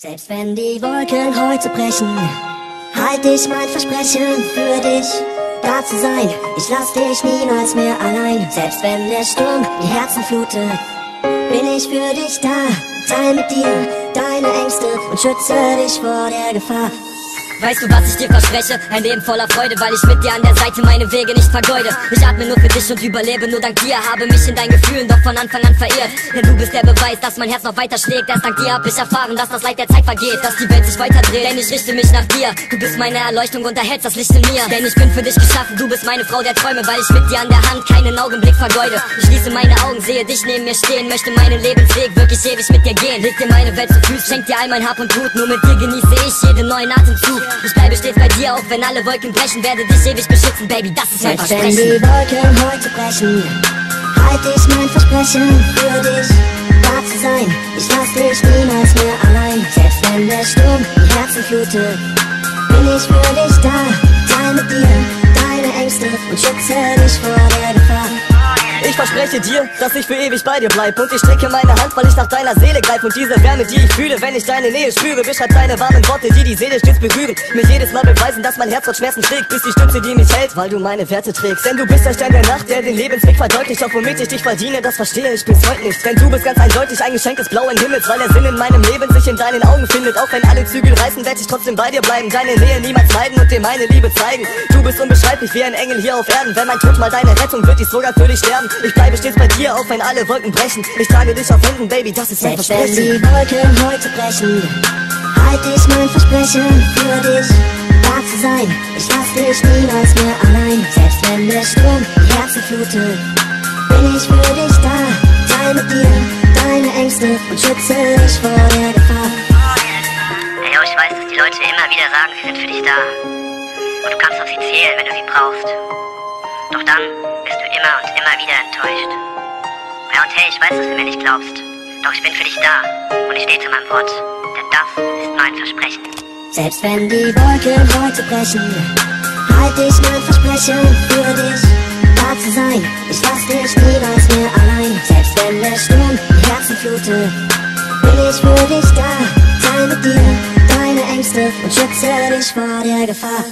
Selbst wenn die Wolken heute brechen, halt ich mein Versprechen für dich, da zu sein. Ich lass dich niemals mehr allein. Selbst wenn der Sturm die Herzen flutet, bin ich für dich da. Teil mit dir deine Ängste und schütze dich vor der Gefahr. Weißt du, was ich dir verspreche? Ein Leben voller Freude, weil ich mit dir an der Seite meine Wege nicht vergeude. Ich atme nur für dich und überlebe nur dank dir. Habe mich in deinen Gefühlen doch von Anfang an verirrt. Denn du bist der Beweis, dass mein Herz noch weiter schlägt. Erst dank dir hab ich erfahren, dass das Leid der Zeit vergeht, dass die Welt sich weiter dreht, denn ich richte mich nach dir. Du bist meine Erleuchtung und erhältst das Licht in mir. Denn ich bin für dich geschaffen, du bist meine Frau der Träume, weil ich mit dir an der Hand keinen Augenblick vergeude. Ich schließe meine Augen, sehe dich neben mir stehen, möchte meinen Lebensweg wirklich ewig mit dir gehen. Leg dir meine Welt zu Füßen, schenk dir all mein Hab und Gut. Nur mit dir genieße ich jeden neuen Atemzug. Ich bleibe stets bei dir, auch wenn alle Wolken brechen, werde dich ewig beschützen, Baby, das ist mein Versprechen. Wenn die Wolken heute brechen, halt ich mein Versprechen für dich, da zu sein. Ich lass dich niemals mehr allein. Selbst wenn der Sturm die Herzen flutet, bin ich für dich da. Teil mit dir deine Ängste und schütze dich vor der Gefahr. Ich verspreche dir, dass ich für ewig bei dir bleib. Und ich strecke meine Hand, weil ich nach deiner Seele greif. Und diese Wärme, die ich fühle, wenn ich deine Nähe spüre, beschreibt deine warmen Worte, die die Seele stets berühren. Mir jedes Mal beweisen, dass mein Herz von Schmerzen schlägt. Bist die Stütze, die mich hält, weil du meine Werte trägst. Denn du bist der Stern der Nacht, der den Lebensweg verdeutlicht. Doch womit ich dich verdiene, das verstehe ich bis heute nicht. Denn du bist ganz eindeutig ein Geschenk des blauen Himmels, weil der Sinn in meinem Leben sich in deinen Augen findet. Auch wenn alle Zügel reißen, werde ich trotzdem bei dir bleiben. Deine Nähe niemals meiden und dir meine Liebe zeigen. Du bist unbeschreiblich wie ein Engel hier auf Erden. Wenn mein Tod mal deine Rettung wird, ich sogar für dich sterben. Ich bleibe stets bei dir, auch wenn alle Wolken brechen. Ich trage dich auf Händen, Baby, das ist mein Versprechen. Selbst wenn die Wolken heute brechen, halt ich mein Versprechen für dich, da zu sein. Ich lass dich niemals mehr allein. Selbst wenn der Sturm die Herzen flutet, bin ich für dich da. Teil mit dir deine Ängste und schütze dich vor der Gefahr. Hey, yo, ich weiß, dass die Leute immer wieder sagen, sie sind für dich da. Und du kannst auf sie zählen, wenn du sie brauchst. Doch dann bist du immer und immer wieder enttäuscht. Ja, und hey, ich weiß, dass du mir nicht glaubst. Doch ich bin für dich da und ich stehe zu meinem Wort. Denn das ist mein Versprechen. Selbst wenn die Wolken heute brechen, halt ich mein Versprechen für dich, da zu sein. Ich lass dich niemals mehr allein. Selbst wenn der Sturm die Herzen flutet, bin ich für dich da. Teil mit dir deine Ängste und schütze dich vor der Gefahr.